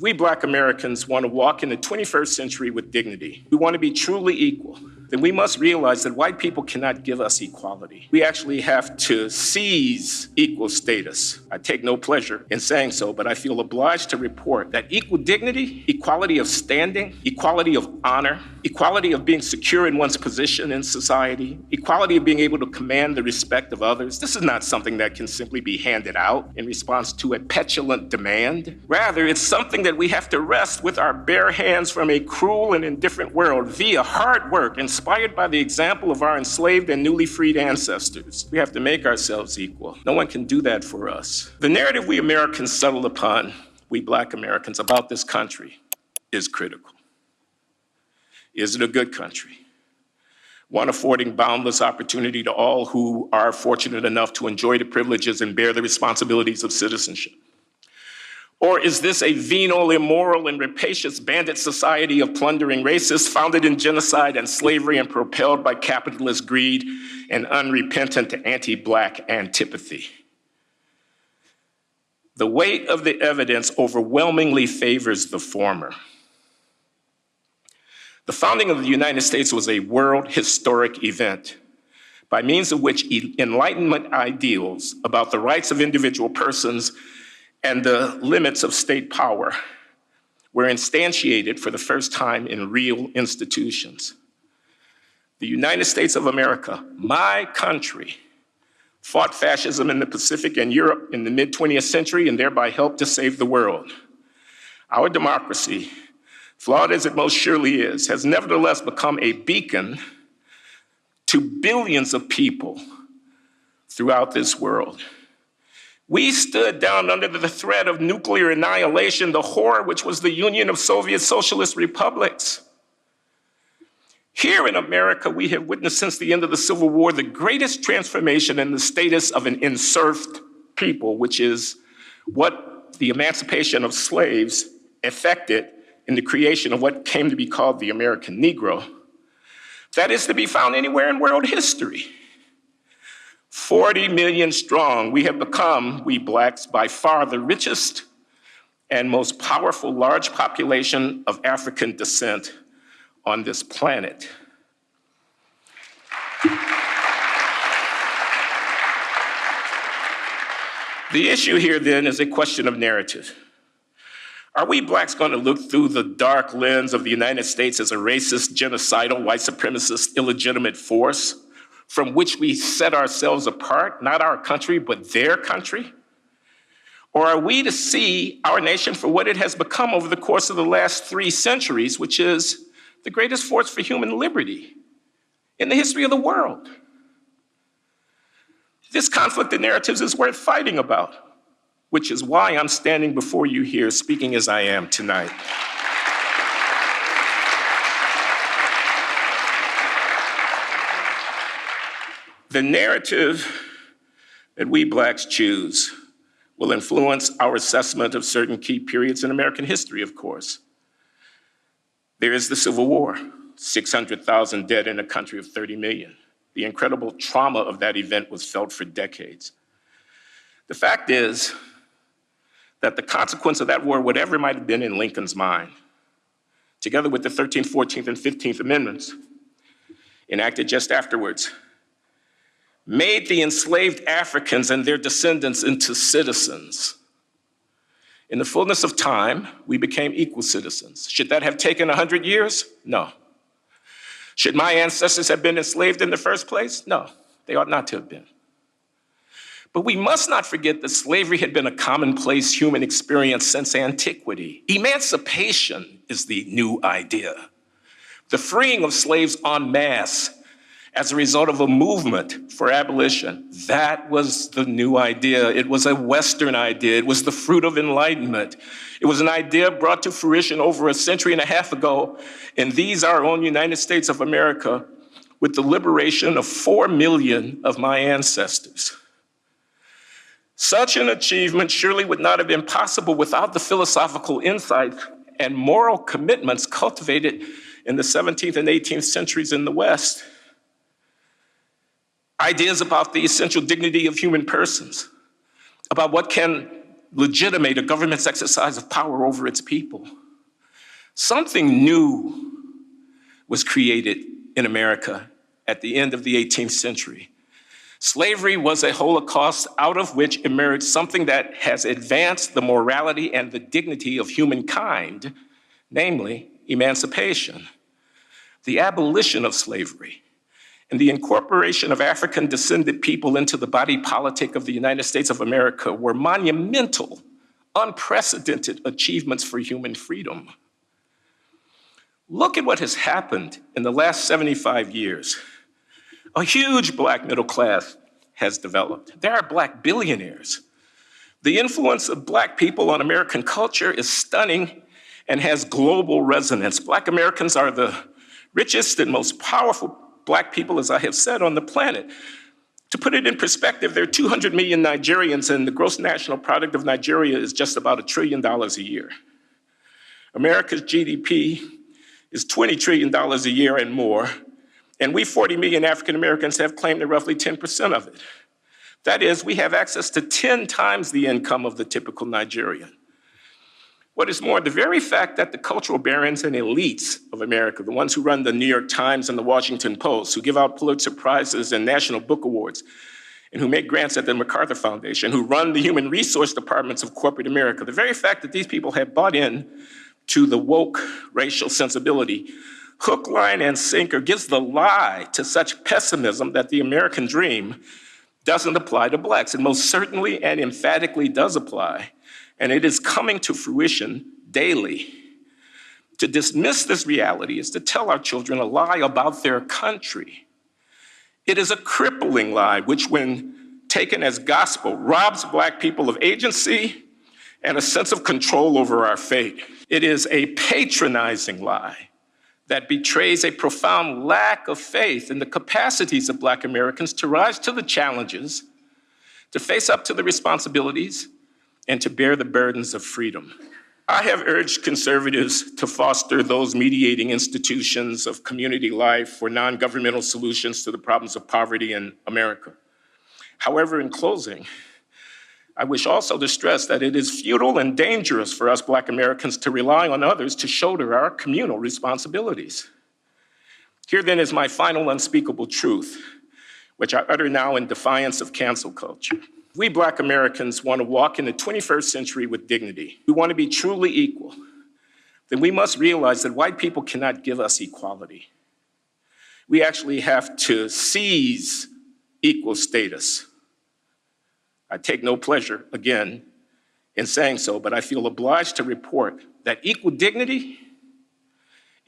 We Black Americans want to walk in the 21st century with dignity. We want to be truly equal. Then we must realize that white people cannot give us equality. We actually have to seize equal status. I take no pleasure in saying so, but I feel obliged to report that equal dignity, equality of standing, equality of honor, equality of being secure in one's position in society, equality of being able to command the respect of others, this is not something that can simply be handed out in response to a petulant demand. Rather, it's something that we have to wrest with our bare hands from a cruel and indifferent world via hard work, inspired by the example of our enslaved and newly freed ancestors. We have to make ourselves equal. No one can do that for us. The narrative we Americans settle upon, we Black Americans, about this country is critical. Is it a good country? One affording boundless opportunity to all who are fortunate enough to enjoy the privileges and bear the responsibilities of citizenship? Or is this a venal, immoral, and rapacious bandit society of plundering racists founded in genocide and slavery and propelled by capitalist greed and unrepentant anti-Black antipathy? The weight of the evidence overwhelmingly favors the former. The founding of the United States was a world historic event by means of which Enlightenment ideals about the rights of individual persons and the limits of state power were instantiated for the first time in real institutions. The United States of America, my country, fought fascism in the Pacific and Europe in the mid-20th century and thereby helped to save the world. Our democracy, flawed as it most surely is, has nevertheless become a beacon to billions of people throughout this world. We stood down under the threat of nuclear annihilation, the horror which was the Union of Soviet Socialist Republics. Here in America, we have witnessed since the end of the Civil War the greatest transformation in the status of an enserfed people, which is what the emancipation of slaves effected in the creation of what came to be called the American Negro. That is to be found anywhere in world history. 40 million strong, we have become, we Blacks, by far the richest and most powerful large population of African descent on this planet. The issue here then is a question of narrative. Are we Blacks going to look through the dark lens of the United States as a racist, genocidal, white supremacist, illegitimate force from which we set ourselves apart, not our country, but their country? Or are we to see our nation for what it has become over the course of the last 3 centuries, which is the greatest force for human liberty in the history of the world? This conflict of narratives is worth fighting about, which is why I'm standing before you here speaking as I am tonight. The narrative that we Blacks choose will influence our assessment of certain key periods in American history, of course. There is the Civil War, 600,000 dead in a country of 30 million. The incredible trauma of that event was felt for decades. The fact is that the consequence of that war, whatever it might have been in Lincoln's mind, together with the 13th, 14th, and 15th Amendments, enacted just afterwards, made the enslaved Africans and their descendants into citizens. In the fullness of time, we became equal citizens. Should that have taken 100 years? No. Should my ancestors have been enslaved in the first place? No, they ought not to have been. But we must not forget that slavery had been a commonplace human experience since antiquity. Emancipation is the new idea. The freeing of slaves en masse as a result of a movement for abolition. That was the new idea. It was a Western idea. It was the fruit of Enlightenment. It was an idea brought to fruition over a century and a half ago in these, our own United States of America, with the liberation of 4 million of my ancestors. Such an achievement surely would not have been possible without the philosophical insights and moral commitments cultivated in the 17th and 18th centuries in the West. Ideas about the essential dignity of human persons, about what can legitimate a government's exercise of power over its people. Something new was created in America at the end of the 18th century. Slavery was a holocaust out of which emerged something that has advanced the morality and the dignity of humankind, namely emancipation, the abolition of slavery, and the incorporation of African-descended people into the body politic of the United States of America were monumental, unprecedented achievements for human freedom. Look at what has happened in the last 75 years. A huge Black middle class has developed. There are Black billionaires. The influence of Black people on American culture is stunning and has global resonance. Black Americans are the richest and most powerful Black people, as I have said, on the planet. To put it in perspective, there are 200 million Nigerians, and the gross national product of Nigeria is just about $1 trillion a year. America's GDP is $20 trillion a year and more, and we 40 million African Americans have claimed to roughly 10% of it. That is, we have access to 10 times the income of the typical Nigerian. What is more, the very fact that the cultural barons and elites of America, the ones who run the New York Times and the Washington Post, who give out Pulitzer Prizes and National Book Awards, and who make grants at the MacArthur Foundation, who run the human resource departments of corporate America, the very fact that these people have bought in to the woke racial sensibility, hook, line, and sinker, gives the lie to such pessimism that the American dream doesn't apply to Blacks. It most certainly and emphatically does apply, and it is coming to fruition daily. To dismiss this reality is to tell our children a lie about their country. It is a crippling lie, which, when taken as gospel, robs Black people of agency and a sense of control over our fate. It is a patronizing lie that betrays a profound lack of faith in the capacities of Black Americans to rise to the challenges, to face up to the responsibilities, and to bear the burdens of freedom. I have urged conservatives to foster those mediating institutions of community life for non-governmental solutions to the problems of poverty in America. However, in closing, I wish also to stress that it is futile and dangerous for us Black Americans to rely on others to shoulder our communal responsibilities. Here then is my final unspeakable truth, which I utter now in defiance of cancel culture. We Black Americans want to walk in the 21st century with dignity. We want to be truly equal. Then we must realize that white people cannot give us equality. We actually have to seize equal status. I take no pleasure, again, in saying so, but I feel obliged to report that equal dignity,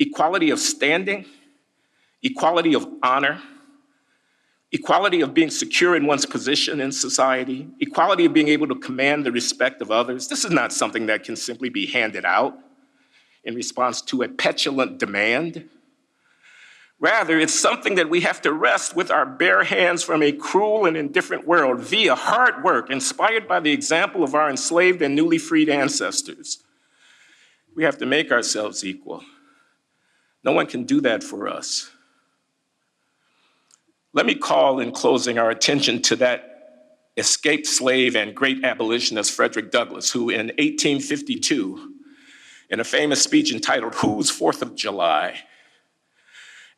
equality of standing, equality of honor, equality of being secure in one's position in society, equality of being able to command the respect of others, this is not something that can simply be handed out in response to a petulant demand. Rather, it's something that we have to wrest with our bare hands from a cruel and indifferent world via hard work, inspired by the example of our enslaved and newly freed ancestors. We have to make ourselves equal. No one can do that for us. Let me call in closing our attention to that escaped slave and great abolitionist Frederick Douglass, who in 1852, in a famous speech entitled "Whose 4th of July?"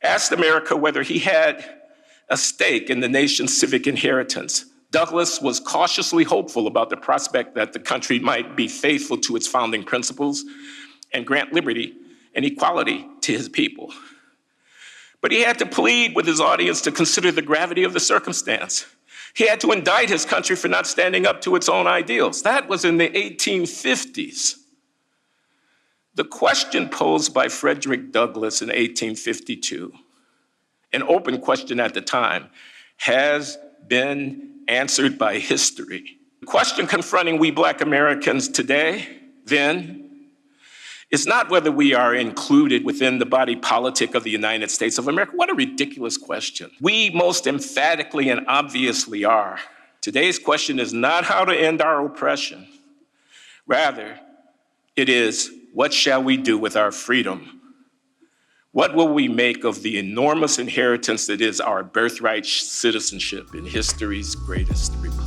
asked America whether he had a stake in the nation's civic inheritance. Douglass was cautiously hopeful about the prospect that the country might be faithful to its founding principles and grant liberty and equality to his people. But he had to plead with his audience to consider the gravity of the circumstance. He had to indict his country for not standing up to its own ideals. That was in the 1850s. The question posed by Frederick Douglass in 1852, an open question at the time, has been answered by history. The question confronting we Black Americans today, then, is not whether we are included within the body politic of the United States of America. What a ridiculous question. We most emphatically and obviously are. Today's question is not how to end our oppression. Rather, it is, what shall we do with our freedom? What will we make of the enormous inheritance that is our birthright citizenship in history's greatest republic?